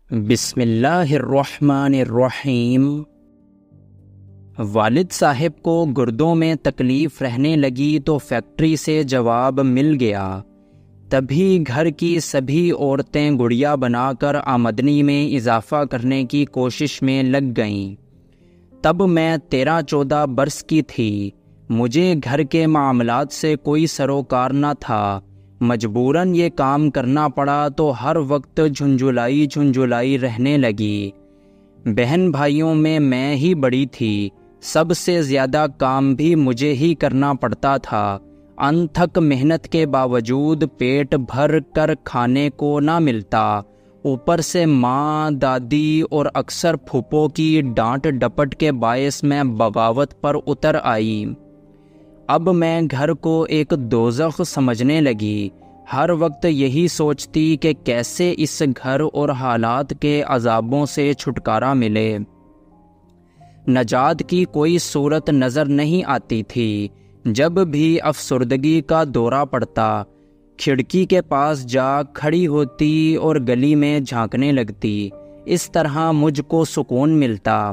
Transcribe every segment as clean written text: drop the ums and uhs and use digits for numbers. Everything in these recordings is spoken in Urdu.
بسم اللہ الرحمن الرحیم۔ والد صاحب کو گردوں میں تکلیف رہنے لگی تو فیکٹری سے جواب مل گیا۔ تبھی گھر کی سبھی عورتیں گڑیا بنا کر آمدنی میں اضافہ کرنے کی کوشش میں لگ گئیں۔ تب میں 13-14 برس کی تھی۔ مجھے گھر کے معاملات سے کوئی سروکار نہ تھا۔ مجبوراً یہ کام کرنا پڑا تو ہر وقت جھنجھلائی رہنے لگی۔ بہن بھائیوں میں ہی بڑی تھی، سب سے زیادہ کام بھی مجھے ہی کرنا پڑتا تھا۔ انتھک محنت کے باوجود پیٹ بھر کر کھانے کو نہ ملتا، اوپر سے ماں، دادی اور اکثر پھوپھوں کی ڈانٹ ڈپٹ کے باعث میں بغاوت پر اتر آئی۔ اب میں گھر کو ایک دوزخ سمجھنے لگی۔ ہر وقت یہی سوچتی کہ کیسے اس گھر اور حالات کے عذابوں سے چھٹکارا ملے۔ نجات کی کوئی صورت نظر نہیں آتی تھی۔ جب بھی افسردگی کا دورہ پڑتا، کھڑکی کے پاس جا کھڑی ہوتی اور گلی میں جھانکنے لگتی۔ اس طرح مجھ کو سکون ملتا۔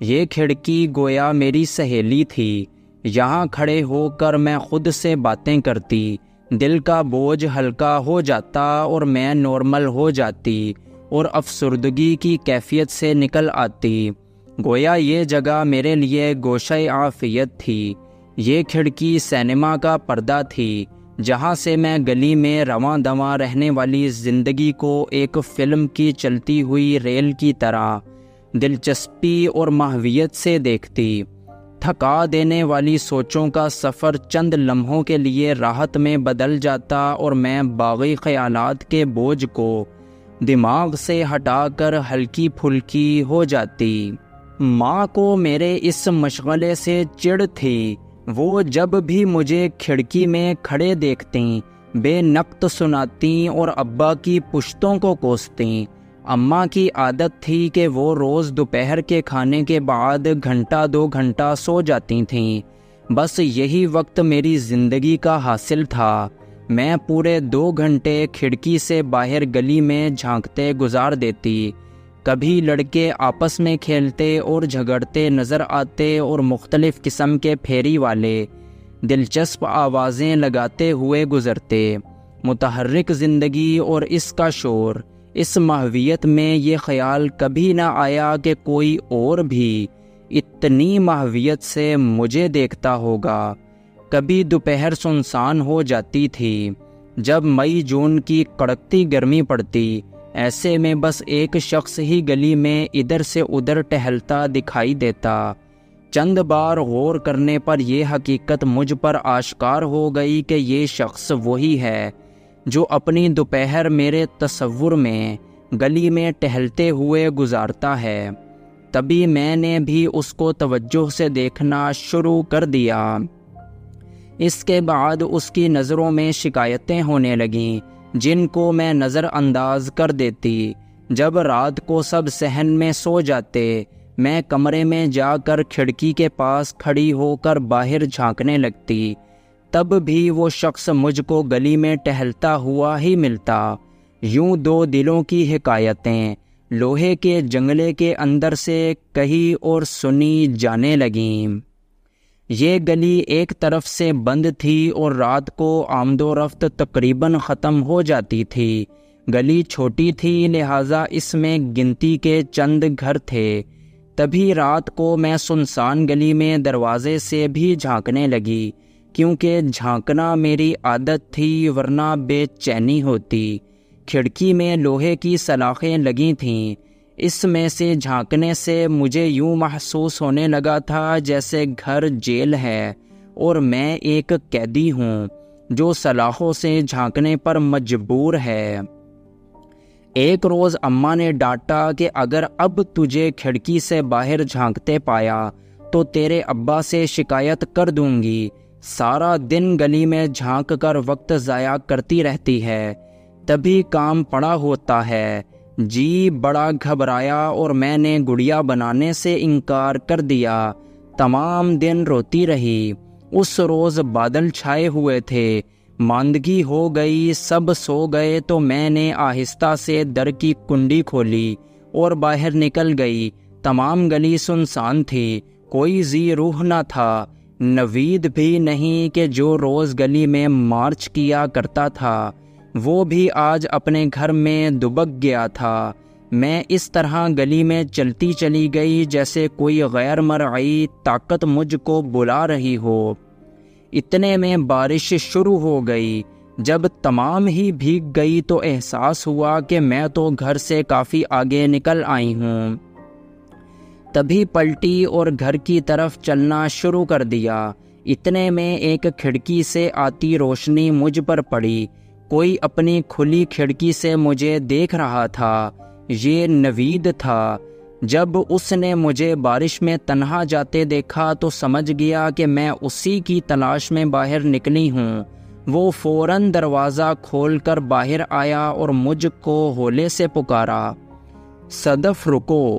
یہ کھڑکی گویا میری سہیلی تھی۔ یہاں کھڑے ہو کر میں خود سے باتیں کرتی، دل کا بوجھ ہلکا ہو جاتا اور میں نارمل ہو جاتی اور افسردگی کی کیفیت سے نکل آتی۔ گویا یہ جگہ میرے لیے گوشہ عافیت تھی۔ یہ کھڑکی سینما کا پردہ تھی، جہاں سے میں گلی میں رواں دواں رہنے والی زندگی کو ایک فلم کی چلتی ہوئی ریل کی طرح دلچسپی اور ماہویت سے دیکھتی۔ تھکا دینے والی سوچوں کا سفر چند لمحوں کے لیے راحت میں بدل جاتا اور میں باغی خیالات کے بوجھ کو دماغ سے ہٹا کر ہلکی پھلکی ہو جاتی۔ ماں کو میرے اس مشغلے سے چڑ تھی۔ وہ جب بھی مجھے کھڑکی میں کھڑے دیکھتیں بے نقط سناتیں اور ابا کی پشتوں کو کوستیں۔ اماں کی عادت تھی کہ وہ روز دوپہر کے کھانے کے بعد 1-2 گھنٹہ سو جاتی تھیں۔ بس یہی وقت میری زندگی کا حاصل تھا۔ میں پورے 2 گھنٹے کھڑکی سے باہر گلی میں جھانکتے گزار دیتی۔ کبھی لڑکے آپس میں کھیلتے اور جھگڑتے نظر آتے اور مختلف قسم کے پھیری والے دلچسپ آوازیں لگاتے ہوئے گزرتے۔ متحرک زندگی اور اس کا شور، اس ماہویت میں یہ خیال کبھی نہ آیا کہ کوئی اور بھی اتنی ماہویت سے مجھے دیکھتا ہوگا۔ کبھی دوپہر سنسان ہو جاتی تھی، جب مئی جون کی کڑکتی گرمی پڑتی۔ ایسے میں بس ایک شخص ہی گلی میں ادھر سے ادھر ٹہلتا دکھائی دیتا۔ چند بار غور کرنے پر یہ حقیقت مجھ پر آشکار ہو گئی کہ یہ شخص وہی ہے جو اپنی دوپہر میرے تصور میں گلی میں ٹہلتے ہوئے گزارتا ہے۔ تبھی میں نے بھی اس کو توجہ سے دیکھنا شروع کر دیا۔ اس کے بعد اس کی نظروں میں شکایتیں ہونے لگیں، جن کو میں نظر انداز کر دیتی۔ جب رات کو سب صحن میں سو جاتے، میں کمرے میں جا کر کھڑکی کے پاس کھڑی ہو کر باہر جھانکنے لگتی۔ تب بھی وہ شخص مجھ کو گلی میں ٹہلتا ہوا ہی ملتا۔ یوں 2 دلوں کی حکایتیں لوہے کے جنگلے کے اندر سے کہیں اور سنی جانے لگیں۔ یہ گلی ایک طرف سے بند تھی اور رات کو آمد و رفت تقریباً ختم ہو جاتی تھی۔ گلی چھوٹی تھی، لہٰذا اس میں گنتی کے چند گھر تھے۔ تبھی رات کو میں سنسان گلی میں دروازے سے بھی جھانکنے لگی، کیونکہ جھانکنا میری عادت تھی، ورنہ بے چینی ہوتی۔ کھڑکی میں لوہے کی سلاخیں لگی تھیں۔ اس میں سے جھانکنے سے مجھے یوں محسوس ہونے لگا تھا جیسے گھر جیل ہے اور میں ایک قیدی ہوں جو سلاخوں سے جھانکنے پر مجبور ہے۔ ایک روز اماں نے ڈانٹا کہ اگر اب تجھے کھڑکی سے باہر جھانکتے پایا تو تیرے ابا سے شکایت کر دوں گی۔ سارا دن گلی میں جھانک کر وقت ضائع کرتی رہتی ہے، تبھی کام پڑا ہوتا ہے۔ جی بڑا گھبرایا اور میں نے گڑیا بنانے سے انکار کر دیا۔ تمام دن روتی رہی۔ اس روز بادل چھائے ہوئے تھے، ماندگی ہو گئی، سب سو گئے تو میں نے آہستہ سے در کی کنڈی کھولی اور باہر نکل گئی۔ تمام گلی سنسان تھی، کوئی ذی روح نہ تھا، نوید بھی نہیں کہ جو روز گلی میں مارچ کیا کرتا تھا، وہ بھی آج اپنے گھر میں دبک گیا تھا۔ میں اس طرح گلی میں چلتی چلی گئی جیسے کوئی غیر مرئی طاقت مجھ کو بلا رہی ہو۔ اتنے میں بارش شروع ہو گئی۔ جب تمام ہی بھیگ گئی تو احساس ہوا کہ میں تو گھر سے کافی آگے نکل آئی ہوں۔ تبھی پلٹی اور گھر کی طرف چلنا شروع کر دیا۔ اتنے میں ایک کھڑکی سے آتی روشنی مجھ پر پڑی۔ کوئی اپنی کھلی کھڑکی سے مجھے دیکھ رہا تھا۔ یہ نوید تھا۔ جب اس نے مجھے بارش میں تنہا جاتے دیکھا تو سمجھ گیا کہ میں اسی کی تلاش میں باہر نکلی ہوں۔ وہ فوراً دروازہ کھول کر باہر آیا اور مجھ کو ہولے سے پکارا، صدف رکو،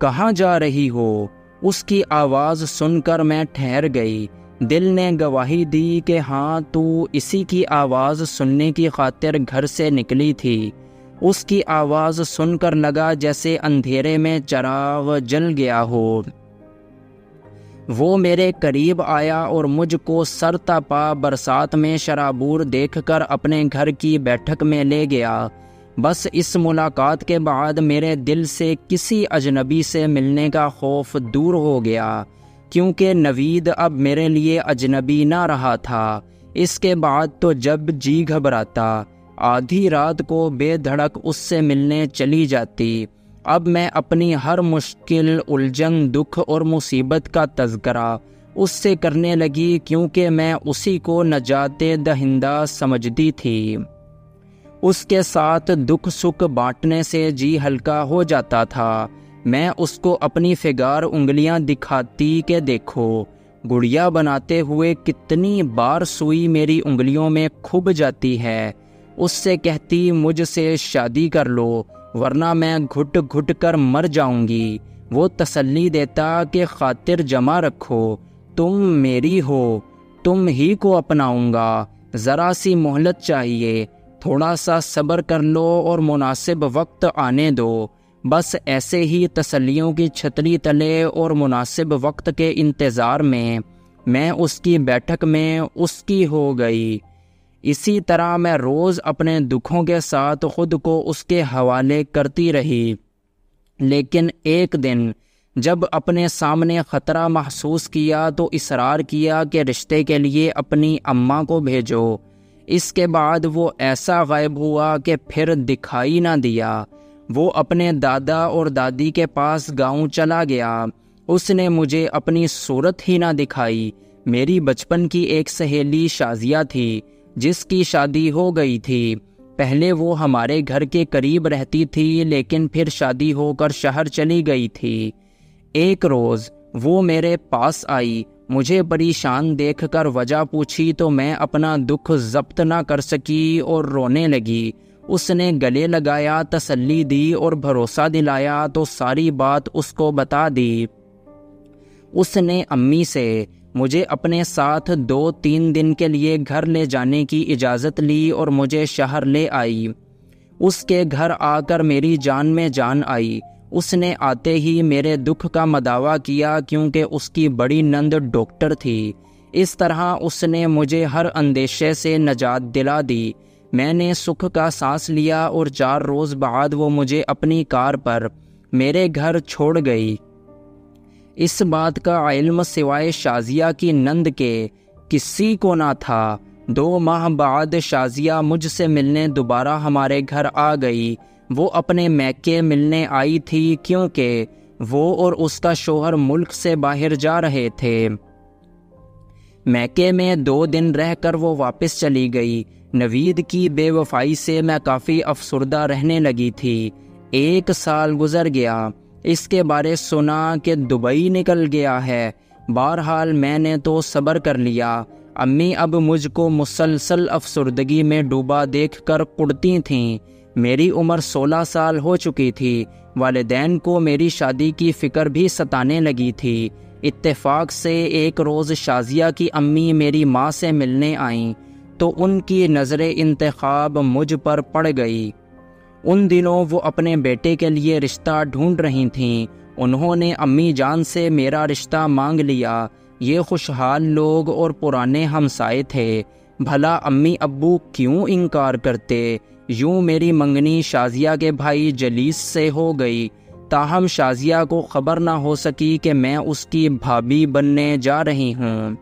کہاں جا رہی ہو؟ اس کی آواز سن کر میں ٹھہر گئی۔ دل نے گواہی دی کہ ہاں، تو اسی کی آواز سننے کی خاطر گھر سے نکلی تھی۔ اس کی آواز سن کر لگا جیسے اندھیرے میں چراغ جل گیا ہو۔ وہ میرے قریب آیا اور مجھ کو سر تا پا برسات میں شرابور دیکھ کر اپنے گھر کی بیٹھک میں لے گیا۔ بس اس ملاقات کے بعد میرے دل سے کسی اجنبی سے ملنے کا خوف دور ہو گیا، کیونکہ نوید اب میرے لیے اجنبی نہ رہا تھا۔ اس کے بعد تو جب جی گھبراتا، آدھی رات کو بے دھڑک اس سے ملنے چلی جاتی۔ اب میں اپنی ہر مشکل، الجھن، دکھ اور مصیبت کا تذکرہ اس سے کرنے لگی، کیونکہ میں اسی کو نجات دہندہ سمجھتی تھی۔ اس کے ساتھ دکھ سکھ بانٹنے سے جی ہلکا ہو جاتا تھا۔ میں اس کو اپنی فگار انگلیاں دکھاتی کہ دیکھو، گڑیا بناتے ہوئے کتنی بار سوئی میری انگلیوں میں کھب جاتی ہے۔ اس سے کہتی مجھ سے شادی کر لو ورنہ میں گھٹ گھٹ کر مر جاؤں گی۔ وہ تسلی دیتا کہ خاطر جمع رکھو، تم میری ہو، تم ہی کو اپناؤں گا، ذرا سی مہلت چاہیے، تھوڑا سا صبر کر لو اور مناسب وقت آنے دو۔ بس ایسے ہی تسلیوں کی چھتری تلے اور مناسب وقت کے انتظار میں اس کی بیٹھک میں اس کی ہو گئی۔ اسی طرح میں روز اپنے دکھوں کے ساتھ خود کو اس کے حوالے کرتی رہی، لیکن ایک دن جب اپنے سامنے خطرہ محسوس کیا تو اصرار کیا کہ رشتے کے لیے اپنی اماں کو بھیجو۔ اس کے بعد وہ ایسا غائب ہوا کہ پھر دکھائی نہ دیا۔ وہ اپنے دادا اور دادی کے پاس گاؤں چلا گیا۔ اس نے مجھے اپنی صورت ہی نہ دکھائی۔ میری بچپن کی ایک سہیلی شازیہ تھی، جس کی شادی ہو گئی تھی۔ پہلے وہ ہمارے گھر کے قریب رہتی تھی، لیکن پھر شادی ہو کر شہر چلی گئی تھی۔ ایک روز وہ میرے پاس آئی، مجھے پریشان دیکھ کر وجہ پوچھی تو میں اپنا دکھ ضبط نہ کر سکی اور رونے لگی۔ اس نے گلے لگایا، تسلی دی اور بھروسہ دلایا تو ساری بات اس کو بتا دی۔ اس نے امی سے مجھے اپنے ساتھ 2-3 دن کے لیے گھر لے جانے کی اجازت لی اور مجھے شہر لے آئی۔ اس کے گھر آ کر میری جان میں جان آئی۔ اس نے آتے ہی میرے دکھ کا مداوع کیا، کیونکہ اس کی بڑی نند ڈاکٹر تھی۔ اس طرح اس نے مجھے ہر اندیشے سے نجات دلا دی۔ میں نے سکھ کا سانس لیا اور 4 روز بعد وہ مجھے اپنی کار پر میرے گھر چھوڑ گئی۔ اس بات کا علم سوائے شازیہ کی نند کے کسی کو نہ تھا۔ 2 ماہ بعد شازیہ مجھ سے ملنے دوبارہ ہمارے گھر آ گئی۔ وہ اپنے میکے ملنے آئی تھی، کیونکہ وہ اور اس کا شوہر ملک سے باہر جا رہے تھے۔ میکے میں 2 دن رہ کر وہ واپس چلی گئی۔ نوید کی بے وفائی سے میں کافی افسردہ رہنے لگی تھی۔ 1 سال گزر گیا۔ اس کے بارے سنا کہ دبئی نکل گیا ہے۔ بہرحال میں نے تو صبر کر لیا۔ امی اب مجھ کو مسلسل افسردگی میں ڈوبا دیکھ کر کڑتی تھیں۔ میری عمر 16 سال ہو چکی تھی۔ والدین کو میری شادی کی فکر بھی ستانے لگی تھی۔ اتفاق سے ایک روز شازیہ کی امی میری ماں سے ملنے آئیں تو ان کی نظر انتخاب مجھ پر پڑ گئی۔ ان دنوں وہ اپنے بیٹے کے لیے رشتہ ڈھونڈ رہی تھیں۔ انہوں نے امی جان سے میرا رشتہ مانگ لیا۔ یہ خوشحال لوگ اور پرانے ہمسائے تھے، بھلا امی ابو کیوں انکار کرتے؟ یوں میری منگنی شازیہ کے بھائی جلیس سے ہو گئی، تاہم شازیہ کو خبر نہ ہو سکی کہ میں اس کی بھابھی بننے جا رہی ہوں۔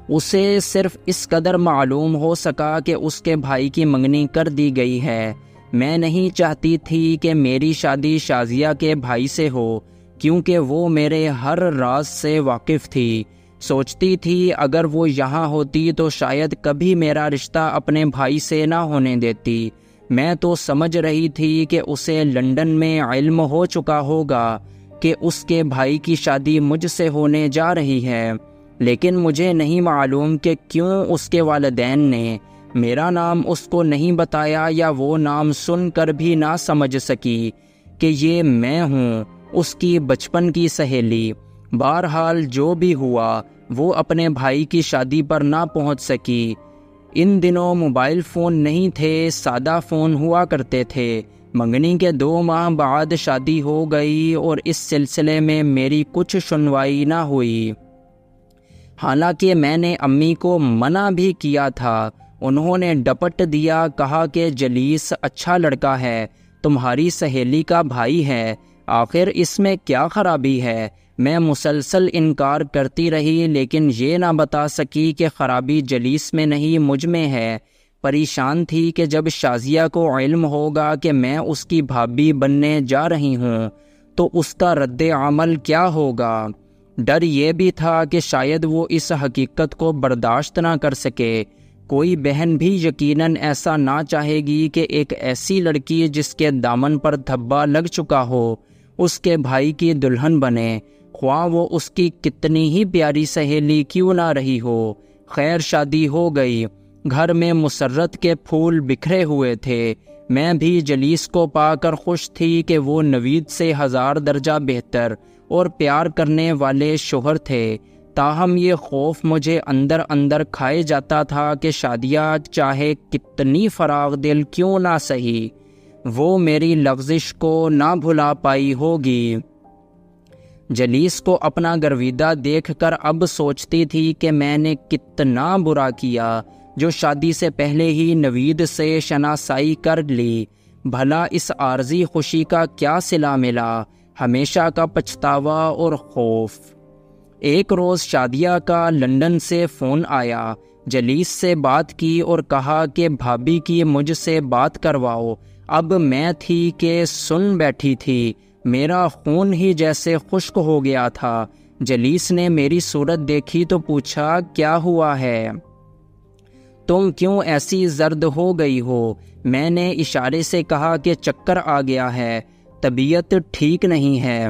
اسے صرف اس قدر معلوم ہو سکا کہ اس کے بھائی کی منگنی کر دی گئی ہے۔ میں نہیں چاہتی تھی کہ میری شادی شازیہ کے بھائی سے ہو، کیونکہ وہ میرے ہر راز سے واقف تھی۔ سوچتی تھی اگر وہ یہاں ہوتی تو شاید کبھی میرا رشتہ اپنے بھائی سے نہ ہونے دیتی۔ میں تو سمجھ رہی تھی کہ اسے لندن میں علم ہو چکا ہوگا کہ اس کے بھائی کی شادی مجھ سے ہونے جا رہی ہے، لیکن مجھے نہیں معلوم کہ کیوں اس کے والدین نے میرا نام اس کو نہیں بتایا، یا وہ نام سن کر بھی نہ سمجھ سکی کہ یہ میں ہوں، اس کی بچپن کی سہیلی۔ بہرحال جو بھی ہوا، وہ اپنے بھائی کی شادی پر نہ پہنچ سکی۔ ان دنوں موبائل فون نہیں تھے، سادہ فون ہوا کرتے تھے۔ منگنی کے 2 ماہ بعد شادی ہو گئی اور اس سلسلے میں میری کچھ سنوائی نہ ہوئی۔ حالانکہ میں نے امی کو منع بھی کیا تھا، انہوں نے ڈپٹ دیا، کہا کہ جلیس اچھا لڑکا ہے، تمہاری سہیلی کا بھائی ہے، آخر اس میں کیا خرابی ہے؟ میں مسلسل انکار کرتی رہی، لیکن یہ نہ بتا سکی کہ خرابی جلیس میں نہیں مجھ میں ہے۔ پریشان تھی کہ جب شازیہ کو علم ہوگا کہ میں اس کی بھابھی بننے جا رہی ہوں تو اس کا رد عمل کیا ہوگا۔ ڈر یہ بھی تھا کہ شاید وہ اس حقیقت کو برداشت نہ کر سکے۔ کوئی بہن بھی یقیناً ایسا نہ چاہے گی کہ ایک ایسی لڑکی جس کے دامن پر دھبا لگ چکا ہو اس کے بھائی کی دلہن بنے، خواہ وہ اس کی کتنی ہی پیاری سہیلی کیوں نہ رہی ہو۔ خیر شادی ہو گئی، گھر میں مسرت کے پھول بکھرے ہوئے تھے۔ میں بھی جلیس کو پا کر خوش تھی کہ وہ نوید سے 1000 درجہ بہتر اور پیار کرنے والے شوہر تھے، تاہم یہ خوف مجھے اندر اندر کھائے جاتا تھا کہ شادیہ چاہے کتنی فراغ دل کیوں نہ سہی، وہ میری لغزش کو نہ بھلا پائی ہوگی۔ جلیس کو اپنا گرویدہ دیکھ کر اب سوچتی تھی کہ میں نے کتنا برا کیا جو شادی سے پہلے ہی نوید سے شناسائی کر لی۔ بھلا اس عارضی خوشی کا کیا صلہ ملا؟ ہمیشہ کا پچھتاوا اور خوف۔ ایک روز شادیہ کا لندن سے فون آیا۔ جلیس سے بات کی اور کہا کہ بھابھی کی مجھ سے بات کرواؤ۔ اب میں تھی کہ سن بیٹھی تھی، میرا خون ہی جیسے خشک ہو گیا تھا۔ جلیس نے میری صورت دیکھی تو پوچھا، کیا ہوا ہے؟ تم کیوں ایسی زرد ہو گئی ہو؟ میں نے اشارے سے کہا کہ چکر آ گیا ہے، طبیعت ٹھیک نہیں ہے۔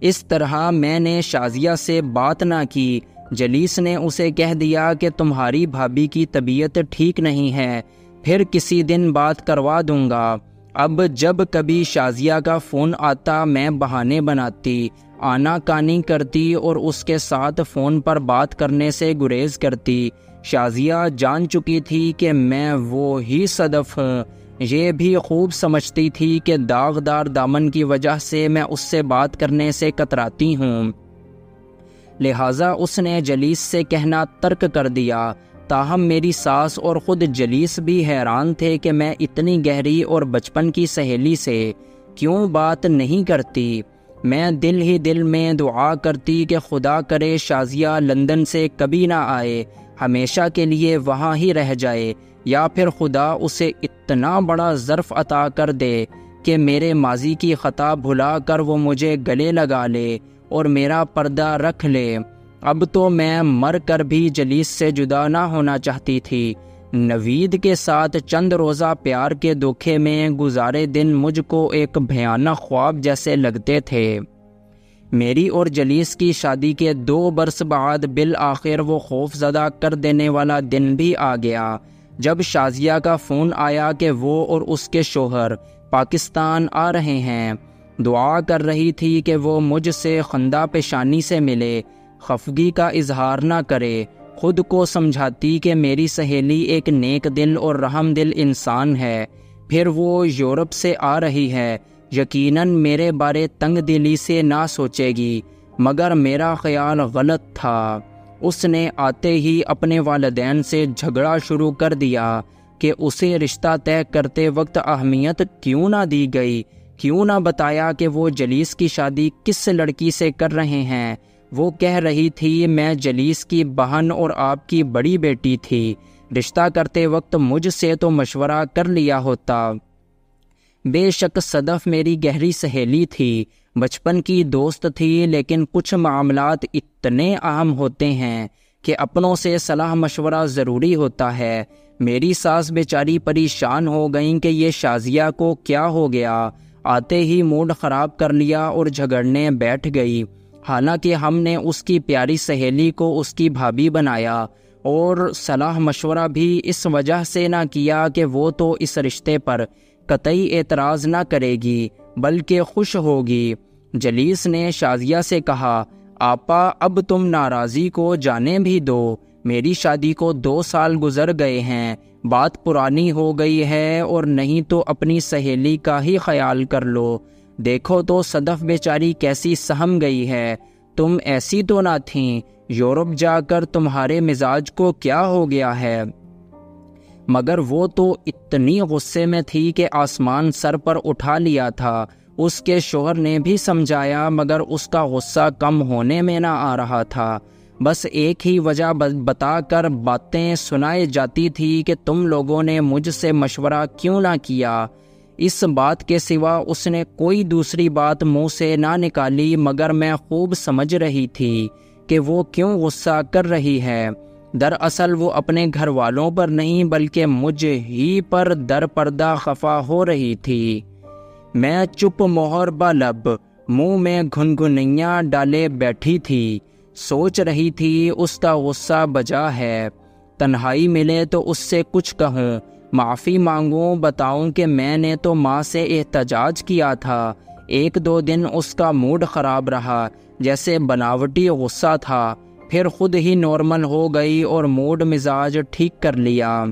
اس طرح میں نے شازیہ سے بات نہ کی۔ جلیس نے اسے کہہ دیا کہ تمہاری بھابھی کی طبیعت ٹھیک نہیں ہے، پھر کسی دن بات کروا دوں گا۔ اب جب کبھی شازیہ کا فون آتا میں بہانے بناتی، آنا کانی کرتی اور اس کے ساتھ فون پر بات کرنے سے گریز کرتی۔ شازیہ جان چکی تھی کہ میں وہی صدف ہوں، یہ بھی خوب سمجھتی تھی کہ داغدار دامن کی وجہ سے میں اس سے بات کرنے سے کتراتی ہوں، لہٰذا اس نے جلیس سے کہنا ترک کر دیا۔ تاہم میری ساس اور خود جلیس بھی حیران تھے کہ میں اتنی گہری اور بچپن کی سہیلی سے کیوں بات نہیں کرتی۔ میں دل ہی دل میں دعا کرتی کہ خدا کرے شازیہ لندن سے کبھی نہ آئے، ہمیشہ کے لیے وہاں ہی رہ جائے، یا پھر خدا اسے اتنا بڑا ظرف عطا کر دے کہ میرے ماضی کی خطا بھلا کر وہ مجھے گلے لگا لے اور میرا پردہ رکھ لے۔ اب تو میں مر کر بھی جلیس سے جدا نہ ہونا چاہتی تھی۔ نوید کے ساتھ چند روزہ پیار کے دھوکے میں گزارے دن مجھ کو ایک بھیانک خواب جیسے لگتے تھے۔ میری اور جلیس کی شادی کے 2 برس بعد بالآخر وہ خوف زدہ کر دینے والا دن بھی آ گیا، جب شازیہ کا فون آیا کہ وہ اور اس کے شوہر پاکستان آ رہے ہیں۔ دعا کر رہی تھی کہ وہ مجھ سے خندہ پیشانی سے ملے، خفگی کا اظہار نہ کرے۔ خود کو سمجھاتی کہ میری سہیلی ایک نیک دل اور رحم دل انسان ہے، پھر وہ یورپ سے آ رہی ہے، یقیناً میرے بارے تنگ دلی سے نہ سوچے گی، مگر میرا خیال غلط تھا۔ اس نے آتے ہی اپنے والدین سے جھگڑا شروع کر دیا کہ اسے رشتہ طے کرتے وقت اہمیت کیوں نہ دی گئی، کیوں نہ بتایا کہ وہ جلیس کی شادی کس لڑکی سے کر رہے ہیں۔ وہ کہہ رہی تھی میں جلیس کی بہن اور آپ کی بڑی بیٹی تھی، رشتہ کرتے وقت مجھ سے تو مشورہ کر لیا ہوتا۔ بے شک صدف میری گہری سہیلی تھی، بچپن کی دوست تھی، لیکن کچھ معاملات اتنے اہم ہوتے ہیں کہ اپنوں سے صلاح مشورہ ضروری ہوتا ہے۔ میری ساس بیچاری پریشان ہو گئیں کہ یہ شازیہ کو کیا ہو گیا، آتے ہی موڈ خراب کر لیا اور جھگڑنے بیٹھ گئی۔ حالانکہ ہم نے اس کی پیاری سہیلی کو اس کی بھابھی بنایا اور صلاح مشورہ بھی اس وجہ سے نہ کیا کہ وہ تو اس رشتے پر قطعی اعتراض نہ کرے گی بلکہ خوش ہوگی۔ جلیس نے شازیہ سے کہا آپا اب تم ناراضی کو جانے بھی دو، میری شادی کو 2 سال گزر گئے ہیں، بات پرانی ہو گئی ہے، اور نہیں تو اپنی سہیلی کا ہی خیال کر لو۔ دیکھو تو صدف بیچاری کیسی سہم گئی ہے، تم ایسی تو نہ تھیں، یورپ جا کر تمہارے مزاج کو کیا ہو گیا ہے؟ مگر وہ تو اتنی غصے میں تھی کہ آسمان سر پر اٹھا لیا تھا۔ اس کے شوہر نے بھی سمجھایا مگر اس کا غصہ کم ہونے میں نہ آ رہا تھا۔ بس ایک ہی وجہ بتا کر باتیں سنائی جاتی تھی کہ تم لوگوں نے مجھ سے مشورہ کیوں نہ کیا۔ اس بات کے سوا اس نے کوئی دوسری بات منہ سے نہ نکالی، مگر میں خوب سمجھ رہی تھی کہ وہ کیوں غصہ کر رہی ہے۔ دراصل وہ اپنے گھر والوں پر نہیں بلکہ مجھ ہی پر در پردہ خفا ہو رہی تھی۔ میں چپ مہر بلب منہ میں گھنگھنیاں ڈالے بیٹھی تھی، سوچ رہی تھی اس کا غصہ بجا ہے، تنہائی ملے تو اس سے کچھ کہوں، معافی مانگوں، بتاؤں کہ میں نے تو ماں سے احتجاج کیا تھا۔ 1-2 دن اس کا موڈ خراب رہا، جیسے بناوٹی غصہ تھا، پھر خود ہی نارمل ہو گئی اور موڈ مزاج ٹھیک کر لیا۔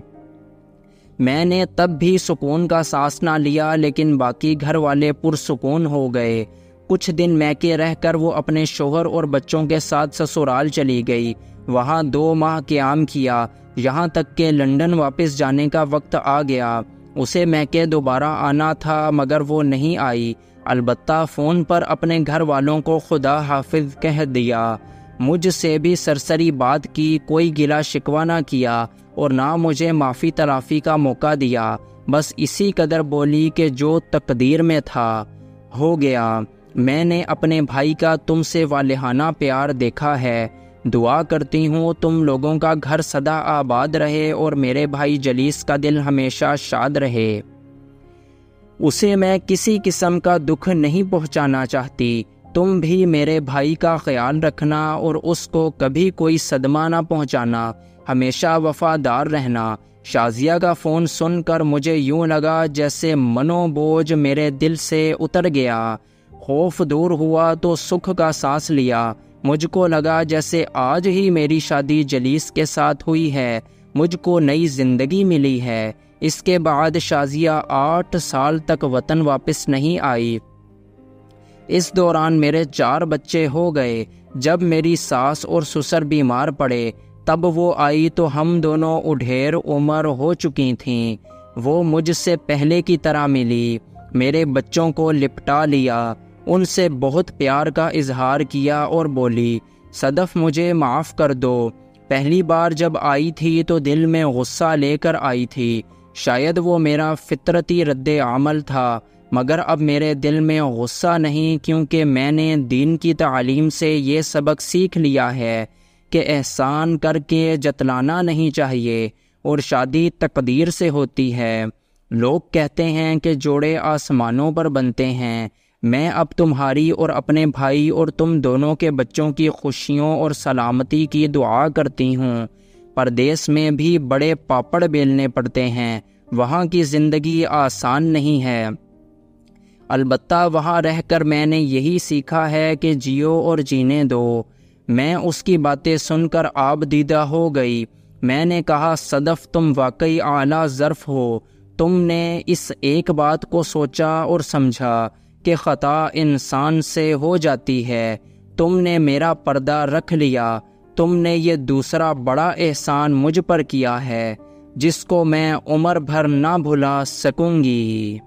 میں نے تب بھی سکون کا سانس نہ لیا، لیکن باقی گھر والے پرسکون ہو گئے۔ کچھ دن میکے رہ کر وہ اپنے شوہر اور بچوں کے ساتھ سسرال چلی گئی، وہاں 2 ماہ قیام کیا، یہاں تک کہ لندن واپس جانے کا وقت آ گیا۔ اسے میکے دوبارہ آنا تھا مگر وہ نہیں آئی، البتہ فون پر اپنے گھر والوں کو خدا حافظ کہہ دیا، مجھ سے بھی سرسری بات کی، کوئی گلہ شکوہ نہ کیا اور نہ مجھے معافی تلافی کا موقع دیا، بس اسی قدر بولی کہ جو تقدیر میں تھا ہو گیا۔ میں نے اپنے بھائی کا تم سے والہانہ پیار دیکھا ہے، دعا کرتی ہوں تم لوگوں کا گھر سدا آباد رہے اور میرے بھائی جلیس کا دل ہمیشہ شاد رہے۔ اسے میں کسی قسم کا دکھ نہیں پہنچانا چاہتی، تم بھی میرے بھائی کا خیال رکھنا اور اس کو کبھی کوئی صدمہ نہ پہنچانا، ہمیشہ وفادار رہنا۔ شازیہ کا فون سن کر مجھے یوں لگا جیسے منو بوجھ میرے دل سے اتر گیا، خوف دور ہوا تو سکھ کا سانس لیا۔ مجھ کو لگا جیسے آج ہی میری شادی جلیس کے ساتھ ہوئی ہے، مجھ کو نئی زندگی ملی ہے۔ اس کے بعد شازیہ 8 سال تک وطن واپس نہیں آئی۔ اس دوران میرے 4 بچے ہو گئے۔ جب میری ساس اور سسر بیمار پڑے تب وہ آئی تو ہم دونوں اڈھیر عمر ہو چکی تھیں۔ وہ مجھ سے پہلے کی طرح ملی، میرے بچوں کو لپٹا لیا، ان سے بہت پیار کا اظہار کیا اور بولی صدف مجھے معاف کر دو۔ پہلی بار جب آئی تھی تو دل میں غصہ لے کر آئی تھی، شاید وہ میرا فطرتی رد عمل تھا، مگر اب میرے دل میں غصہ نہیں، کیونکہ میں نے دین کی تعلیم سے یہ سبق سیکھ لیا ہے کہ احسان کر کے جتلانا نہیں چاہیے، اور شادی تقدیر سے ہوتی ہے۔ لوگ کہتے ہیں کہ جوڑے آسمانوں پر بنتے ہیں۔ میں اب تمہاری اور اپنے بھائی اور تم دونوں کے بچوں کی خوشیوں اور سلامتی کی دعا کرتی ہوں۔ پردیس میں بھی بڑے پاپڑ بیلنے پڑتے ہیں، وہاں کی زندگی آسان نہیں ہے، البتہ وہاں رہ کر میں نے یہی سیکھا ہے کہ جیو اور جینے دو۔ میں اس کی باتیں سن کر آب دیدہ ہو گئی۔ میں نے کہا صدف تم واقعی اعلیٰ ظرف ہو، تم نے اس ایک بات کو سوچا اور سمجھا کہ خطا انسان سے ہو جاتی ہے، تم نے میرا پردہ رکھ لیا، تم نے یہ دوسرا بڑا احسان مجھ پر کیا ہے جس کو میں عمر بھر نہ بھلا سکوں گی۔